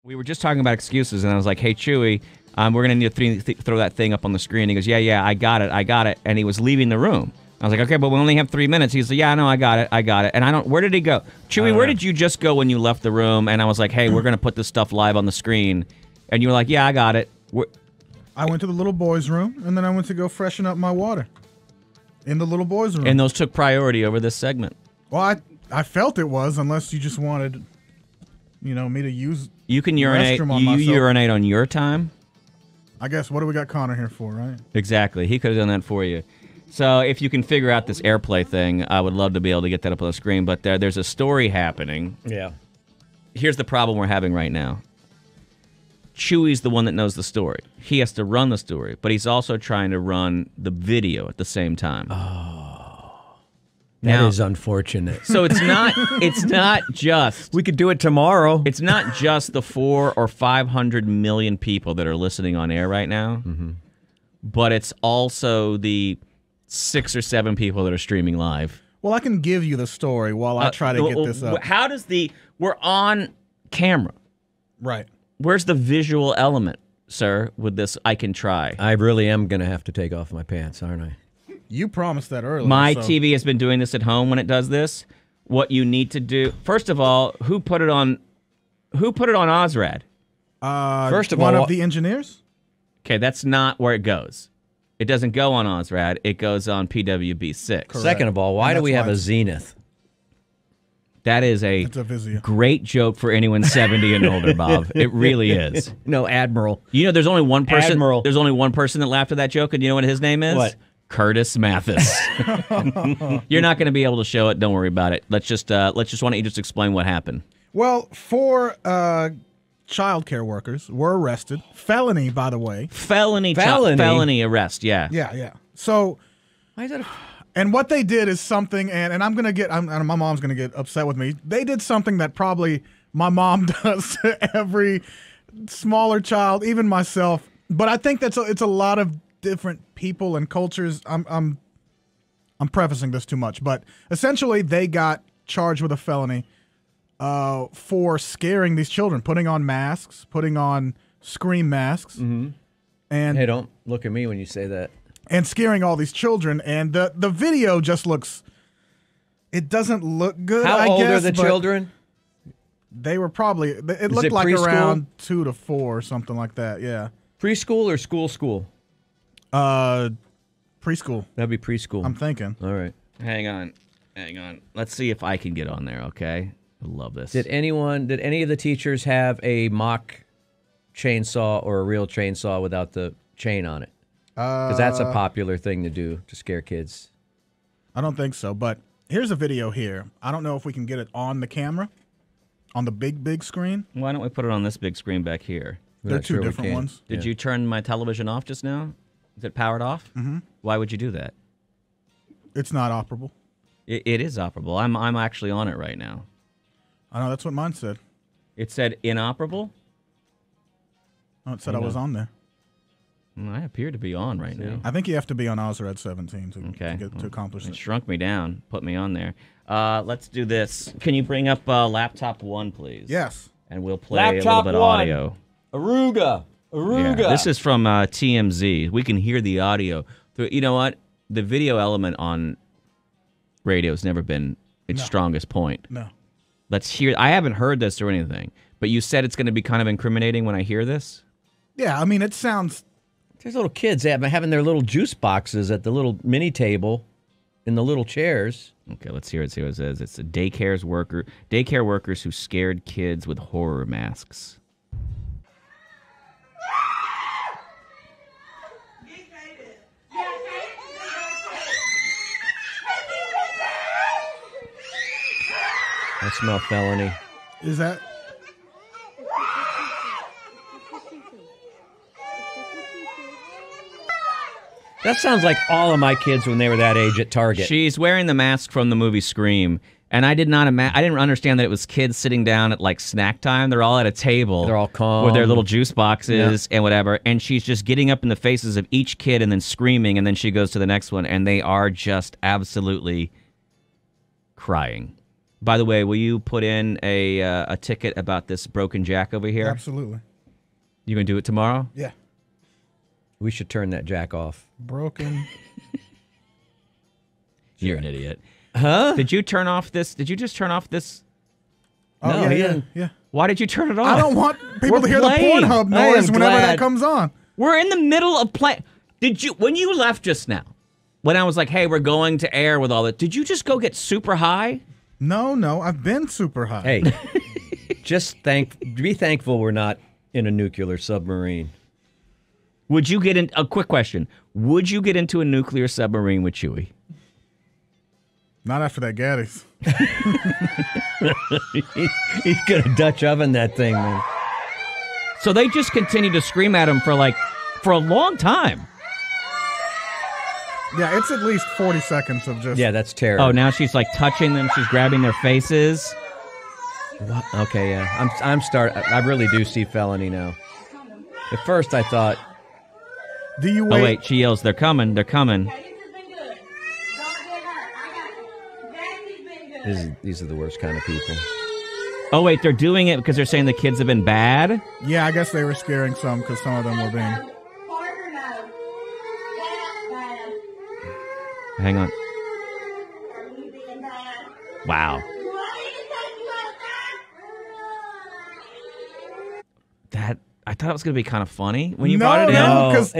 We were just talking about excuses, and I was like, hey, Chewy, we're going to need to throw that thing up on the screen. He goes, yeah, I got it. And he was leaving the room. I was like, okay, but we only have 3 minutes. He's like, yeah, no, I got it. And where did he go? Chewy, where did you just go when you left the room? And I was like, hey, we're going to put this stuff live on the screen. And you were like, yeah, I got it. I went to the little boy's room, and then I went to go freshen up my water in the little boy's room. And those took priority over this segment. Well, I felt it was, unless you just wanted, me to use. You can urinate. You urinate on your time. I guess. What do we got Connor here for, right? Exactly. He could have done that for you. So if you can figure out this AirPlay thing, I would love to be able to get that up on the screen. But there's a story happening. Yeah. Here's the problem we're having right now. Chewy's the one that knows the story. He has to run the story, but he's also trying to run the video at the same time. Oh, that is unfortunate. So it's not just... We could do it tomorrow. It's not just the 400 or 500 million people that are listening on air right now, but it's also the 6 or 7 people that are streaming live. Well, I can give you the story while I try to get this up. How does we're on camera. Right. Where's the visual element, sir, with this I can try? I really am going to have to take off my pants, aren't I? You promised that earlier. My TV has been doing this at home when it does this. What you need to do, first of all, who put it on Ozrad? First of all, one of the engineers? Okay, that's not where it goes. It doesn't go on Ozrad. It goes on PWB6. Correct. Second of all, why do we have a Zenith? That is a great joke for anyone 70 and older, Bob. It really is. No, Admiral. There's only one person. Admiral. There's only one person that laughed at that joke, and you know what his name is? What? Curtis Mathis. You're not going to be able to show it. Don't worry about it. Let's just why don't you just explain what happened? Well, 4 child care workers were arrested. Felony, by the way. Felony arrest. Yeah. Yeah. So, why is that? And what they did is something, and I'm gonna get, my mom's gonna get upset with me. They did something that probably my mom does to every smaller child, even myself. But I think it's a lot of different people and cultures. I'm prefacing this too much, but essentially they got charged with a felony for scaring these children, putting on masks, putting on scream masks, and hey, don't look at me when you say that. And scaring all these children, and the video just looks. It doesn't look good. How old are the children? They were probably. It looked like around 2 to 4 or something like that. Yeah. Preschool or school? Preschool. That'd be preschool. I'm thinking. All right. Hang on. Let's see if I can get on there. Okay. I love this. Did any of the teachers have a mock chainsaw or a real chainsaw without the chain on it? Because that's a popular thing to do to scare kids. I don't think so, but here's a video here. I don't know if we can get it on the camera, on the big screen. Why don't we put it on this big screen back here? They're two different ones. Did you turn my television off just now? Is it powered off? Mm-hmm. Why would you do that? It's not operable. It is operable. I'm actually on it right now. I know, that's what mine said. It said inoperable? Oh, it said I was on there. I appear to be on right now. I think you have to be on Ozrad 17 to accomplish it. It shrunk me down, put me on there. Let's do this. Can you bring up laptop 1, please? Yes. And we'll play a little bit of audio. Aruga. Yeah, this is from TMZ. We can hear the audio. You know what? The video element on radio has never been its strongest point. No. Let's hear. I haven't heard this or anything, but you said it's going to be kind of incriminating when I hear this? Yeah, I mean, it sounds... There's little kids having their little juice boxes at the little mini table in the little chairs. Okay, let's hear it. See what it says. It's daycare workers who scared kids with horror masks. I smell felony. Is that... That sounds like all of my kids when they were that age at Target. She's wearing the mask from the movie Scream, and I didn't understand that it was kids sitting down at like snack time. They're all at a table. They're all calm with their little juice boxes and whatever, and she's just getting up in the faces of each kid and then screaming, and then she goes to the next one, and they are just absolutely crying. By the way, will you put in a ticket about this broken jack over here? Absolutely. You gonna do it tomorrow? Yeah. We should turn that jack off. Broken. You're an idiot. Huh? Did you turn off this? Did you just turn off this? Oh, No, yeah, he yeah, didn't. yeah. Why did you turn it off? I don't want people We're to hear playing. the Pornhub I am noise whenever that glad. comes on. We're in the middle of play. Did you, when you left just now, when I was like, hey, we're going to air with all that, did you just go get super high? No, I've been super high. Hey, be thankful we're not in a nuclear submarine. Would you get in, a quick question, would you get into a nuclear submarine with Chewy? Not after that Gaddy's. He's gonna Dutch oven that thing, man. So they just continue to scream at him for a long time. Yeah, it's at least 40 seconds of just... Yeah, that's terrible. Oh, now she's like touching them, she's grabbing their faces. What? Okay, yeah. I really do see felony now. At first I thought, Do you wait? Oh wait, she yells, they're coming, they're coming. these are the worst kind of people. Oh wait, they're doing it because they're saying the kids have been bad? Yeah, I guess they were scaring some because some of them were being... Hang on. Wow. That, I thought it was going to be kind of funny when you No, brought it in. no. 'cause-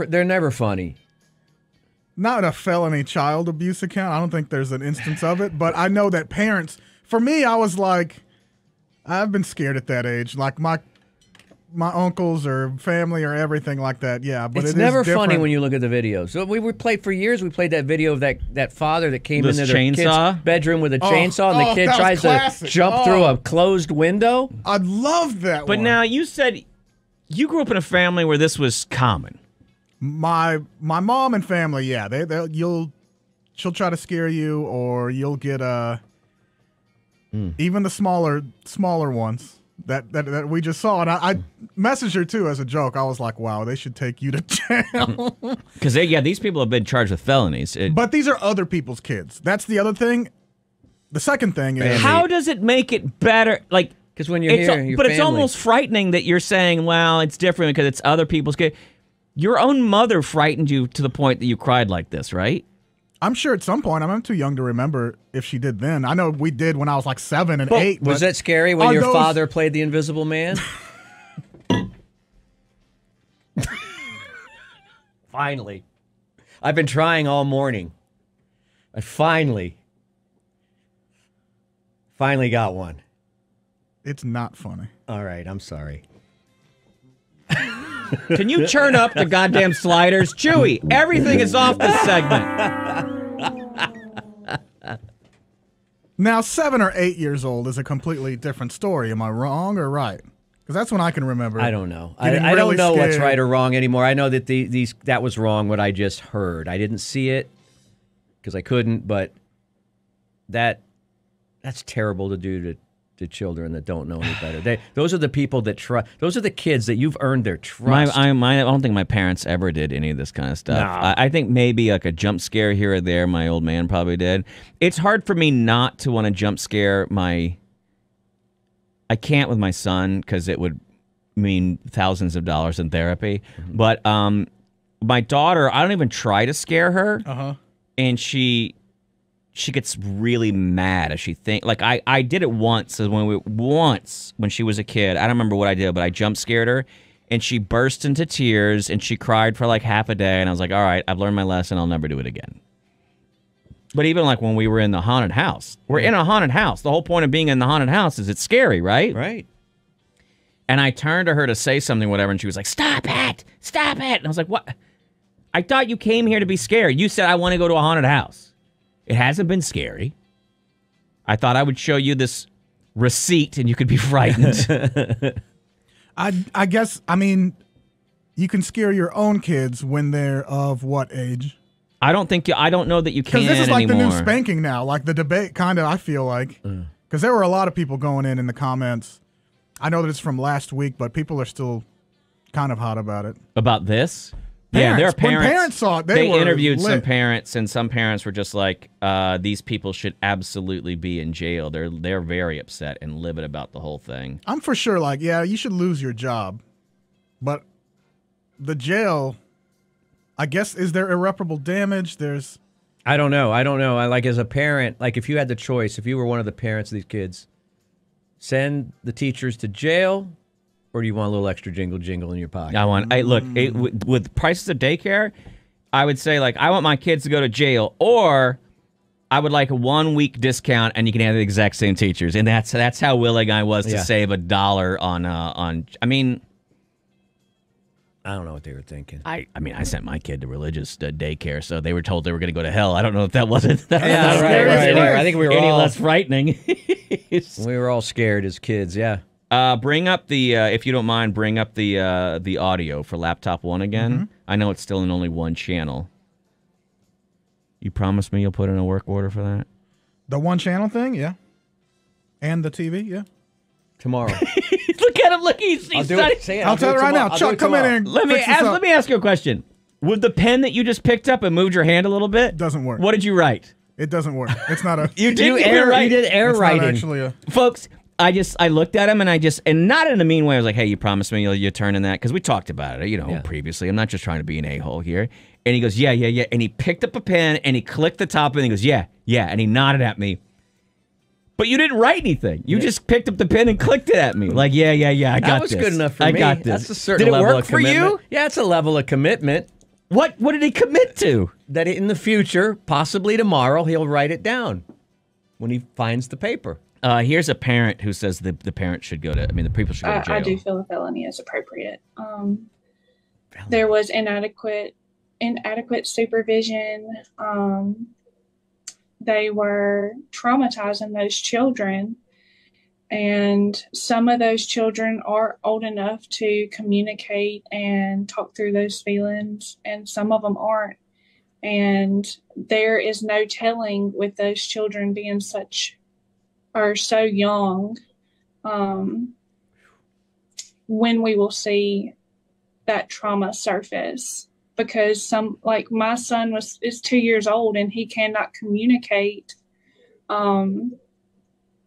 they're never funny. Not a felony child abuse account. I don't think there's an instance of it, but I know that parents... For me, I was like... I've been scared at that age. Like my uncles or family or everything like that. Yeah, but It's it never is funny different. when you look at the videos. So we played for years. We played that video of that father that came This into their chainsaw? kid's bedroom with a chainsaw, and the kid that was tries classic. to jump through a closed window. I love that But one. now you said you grew up in a family where this was common. My mom and family, yeah, she'll try to scare you, or you'll get even the smaller ones that we just saw, and I messaged her too as a joke. I was like, wow, they should take you to jail. Because these people have been charged with felonies. But these are other people's kids. That's the other thing. The second thing is How does it make it better? Like, Because when you're here, your but it's family- almost frightening that you're saying, well, it's different because it's other people's kids. Your own mother frightened you to the point that you cried like this, right? I'm sure at some point, I'm too young to remember if she did then. I know we did when I was like 7 and 8. Was but that scary when are your those- father played the Invisible Man? Finally. I've been trying all morning. I finally got one. It's not funny. All right, I'm sorry. Can you turn up the goddamn sliders? Chewy, everything is off this segment. Now, 7 or 8 years old is a completely different story. Am I wrong or right? Because that's when I can remember. I don't know. I getting don't really know what's scared. right or wrong anymore. I know that that was wrong what I just heard. I didn't see it because I couldn't, but that's terrible to do to children that don't know any better. Those are the people that trust. Those are the kids that you've earned their trust. I don't think my parents ever did any of this kind of stuff. No. I think maybe like a jump scare here or there. My old man probably did. It's hard for me not to want to jump scare I can't with my son because it would mean thousands of dollars in therapy. Mm-hmm. But my daughter, I don't even try to scare her, and she gets really mad as she think. Like I did it once when she was a kid. I don't remember what I did, but I jump scared her, and she burst into tears and she cried for like half a day. And I was like, all right, I've learned my lesson. I'll never do it again. But even like when we were in the haunted house, we're in a haunted house. The whole point of being in the haunted house is it's scary, right? Right. And I turned to her to say something, whatever, and she was like, stop it. And I was like, what? I thought you came here to be scared. You said I want to go to a haunted house. It hasn't been scary. I thought I would show you this receipt and you could be frightened. I guess, I mean, you can scare your own kids when they're of what age? I don't know that you can Because this is like anymore. the new spanking now, like the debate kind of, I feel like. Because there were a lot of people going in the comments. I know that it's from last week, but people are still kind of hot about it. About this? Yeah, their When parents. parents saw it, they They were interviewed some lit. parents, and some parents were just like, "These people should absolutely be in jail." They're very upset and livid about the whole thing. I'm for sure like, yeah, you should lose your job. But the jail, I guess, is there irreparable damage? There's I don't know. I like as a parent, like if you had the choice, if you were one of the parents of these kids, send the teachers to jail, or do you want a little extra jingle in your pocket? With prices of daycare, I would say like I want my kids to go to jail, or I would like a 1 week discount, and you can have the exact same teachers, and that's how willing I was to save $1 on. I mean, I don't know what they were thinking. I mean, I sent my kid to religious daycare, so they were told they were going to go to hell. I don't know if that wasn't. Yeah, right. I think we were any all less frightening. we were all scared as kids. Yeah. Bring up the if you don't mind, bring up the audio for laptop 1 again. Mm-hmm. I know it's still in only one channel. You promise me you'll put in a work order for that? the one channel thing, yeah. And the TV, yeah. Tomorrow. Look at him! Look, he's I'll do studying. it. Say it. I'll tell you right now. Chuck, come in and Let me ask you a question. With the pen that you just picked up and moved your hand a little bit, Doesn't work. What did you write? It doesn't work. It's not a. You did You did air it's writing. not actually a. Folks, I looked at him and not in a mean way. I was like, hey, you promised me you'll turn in that? Because we talked about it, previously. I'm not just trying to be an a-hole here. And he goes, yeah. And he picked up a pen and he clicked the top and he goes, yeah. And he nodded at me. But you didn't write anything. You just picked up the pen and clicked it at me. Like, yeah, I got this. That was good enough for me. I got this. That's a certain Did it level work of for commitment. you? Yeah, it's a level of commitment. What did he commit to? That in the future, possibly tomorrow, he'll write it down when he finds the paper. Here's a parent who says the parent should go to, the people should go to jail. I do feel a felony is appropriate. There was inadequate supervision. They were traumatizing those children, and some of those children are old enough to communicate and talk through those feelings, and some of them aren't. And there is no telling with those children being so young, when we will see that trauma surface. Because my son is 2 years old and he cannot communicate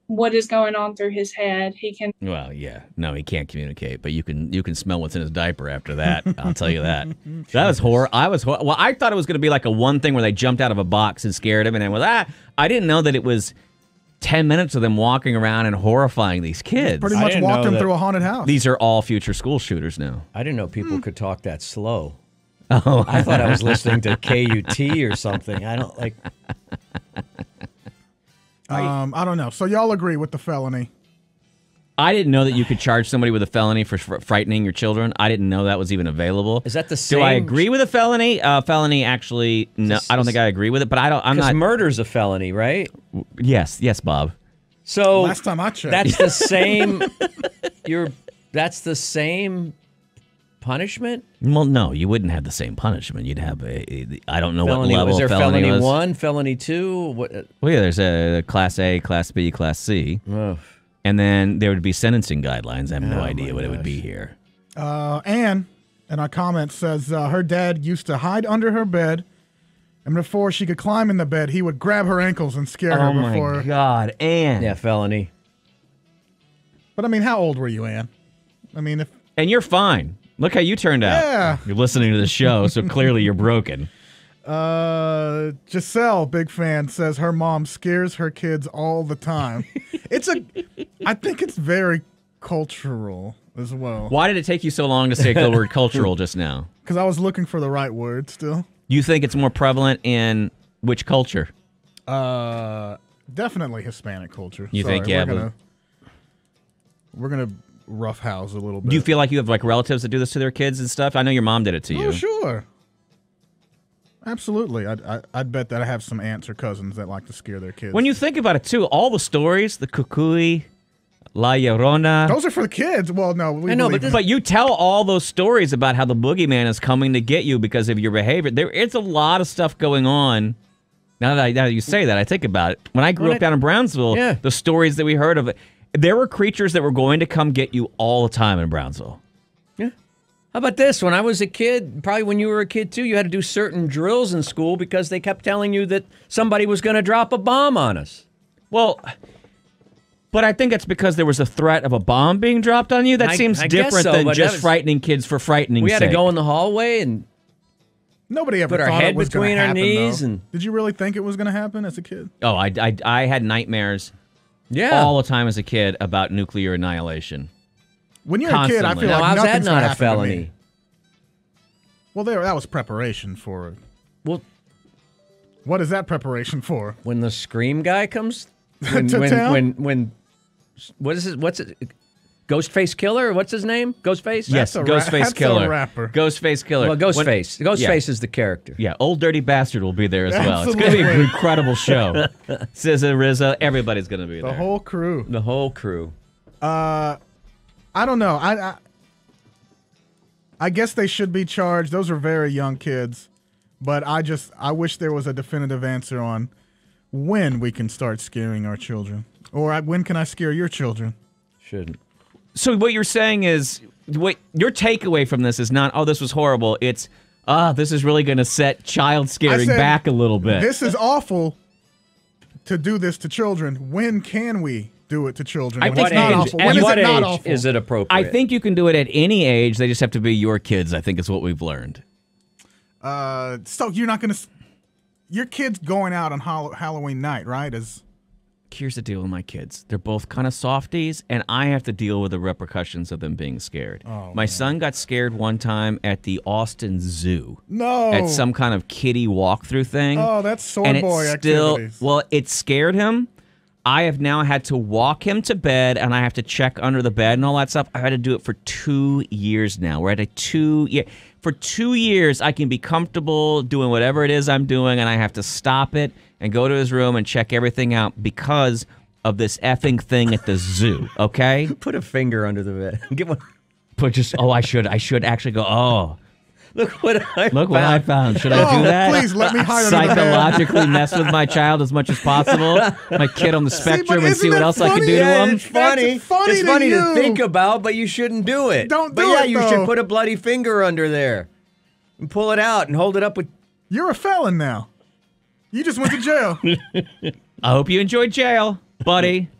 what is going on through his head. He can. Well, yeah, no, he can't communicate, but you can smell what's in his diaper after that. I'll tell you that. That was horror. Well, I thought it was going to be like a one thing where they jumped out of a box and scared him, and then I didn't know that it was 10 minutes of them walking around and horrifying these kids. Pretty much didn't walked know him that- through a haunted house. These are all future school shooters now. I didn't know people could talk that slow. Oh, I thought I was listening to KUT or something. I don't like. I don't know. So y'all agree with the felony? I didn't know that you could charge somebody with a felony for frightening your children. I didn't know that was even available. Is that the same? Do I agree with a felony? Felony, actually, no. I don't think I agree with it. But I'm Because not. murder's a felony, right? Yes, Bob. So Last time I checked. that's the same. That's the same punishment. Well, no, you wouldn't have the same punishment. You'd have I don't know Felony, what level was there felony felony was. 1, felony 2? What? Well, yeah, there's a Class A, Class B, Class C. Oh. And then there would be sentencing guidelines. I have no Oh, idea my what it would gosh. be here. Anne, in our comments, says her dad used to hide under her bed, and before she could climb in the bed, he would grab her ankles and scare her Oh, my before. God, Ann. Yeah, felony. But I mean, how old were you, Anne? I mean, if And you're fine. Look how you turned out. Yeah. You're listening to the show, so clearly you're broken. Giselle, big fan, says her mom scares her kids all the time. I think it's very cultural as well. Why did it take you so long to say the word cultural just now? Because I was looking for the right word still. You think it's more prevalent in which culture? Definitely Hispanic culture. You think, yeah, we're gonna roughhouse a little bit. Do you feel like you have like relatives that do this to their kids and stuff? I know your mom did it to you. Oh, sure. Absolutely. I'd bet that I have some aunts or cousins that like to scare their kids. When you think about it, too, all the stories, the Cucuy, La Llorona. Those are for the kids. Well, no. I know, But you tell all those stories about how the boogeyman is coming to get you because of your behavior. It's a lot of stuff going on. Now that you say that, I think about it. When I grew up down in Brownsville, Yeah. the stories that we heard of it, there were creatures that were going to come get you all the time in Brownsville. Yeah. How about this? When I was a kid, probably when you were a kid too, you had to do certain drills in school because they kept telling you that somebody was going to drop a bomb on us. Well, but I think it's because there was a threat of a bomb being dropped on you. That seems I guess different so, than but just that was- frightening kids for frightening We had to sake. go in the hallway and Nobody ever put our thought head it was going between to our happen, knees though. and- Did you really think it was going to happen as a kid? Oh, I had nightmares all the time as a kid about nuclear annihilation. When you're a kid, I Constantly. feel Now, like how's that nothing's not gonna a happen to me. felony? Well, that was preparation for. Well, What is that preparation for? when the scream guy comes, when To town? when what is it? What's it? Ghostface Killer? What's his name? Ghostface? Yes, That's a Ghostface that's a Killer. rapper. Ghostface Killer. Well, Ghostface. When- Ghostface is the character. Yeah, Old Dirty Bastard will be there as well. It's going to be an Absolutely. incredible show. SZA, RZA, everybody's going to be there. The whole crew. The whole crew. I don't know. I guess they should be charged. Those are very young kids, but I wish there was a definitive answer on when we can start scaring our children, or when can I scare your children? Shouldn't. So what you're saying is, what your takeaway from this is not, oh, this was horrible. It's, this is really going to set child scaring said, back a little bit. This is awful to do this to children. When can we do it to children? At When it's not awful. When At is what it not age awful? is it appropriate? I think you can do it at any age. They just have to be your kids, I think is what we've learned. So you're not going to. Your kid's going out on Halloween night, right? Here's the deal with my kids. They're both kind of softies, and I have to deal with the repercussions of them being scared. My son got scared one time at the Austin Zoo. No. At some kind of kiddie walkthrough thing. Oh, that's sore and boy it's still, activities. well, it scared him. I have now had to walk him to bed, and I have to check under the bed and all that stuff. I've had to do it for 2 years now. We're at a 2 year. For 2 years, I can be comfortable doing whatever it is I'm doing, and I have to stop it and go to his room and check everything out because of this effing thing at the zoo. Okay? Put a finger under the bed. Get one. But just I should actually go. Oh, Look what I found. Should I do that? Please let me hide under the bed. Psychologically mess with my child as much as possible. My kid on the spectrum, and see what else I can do to funny? him. It's funny. That's funny It's to funny to you. think about, but you shouldn't do it. Don't but do yeah, it, you though. should put a bloody finger under there and pull it out and hold it up with. You're a felon now. You just went to jail. I hope you enjoyed jail, buddy.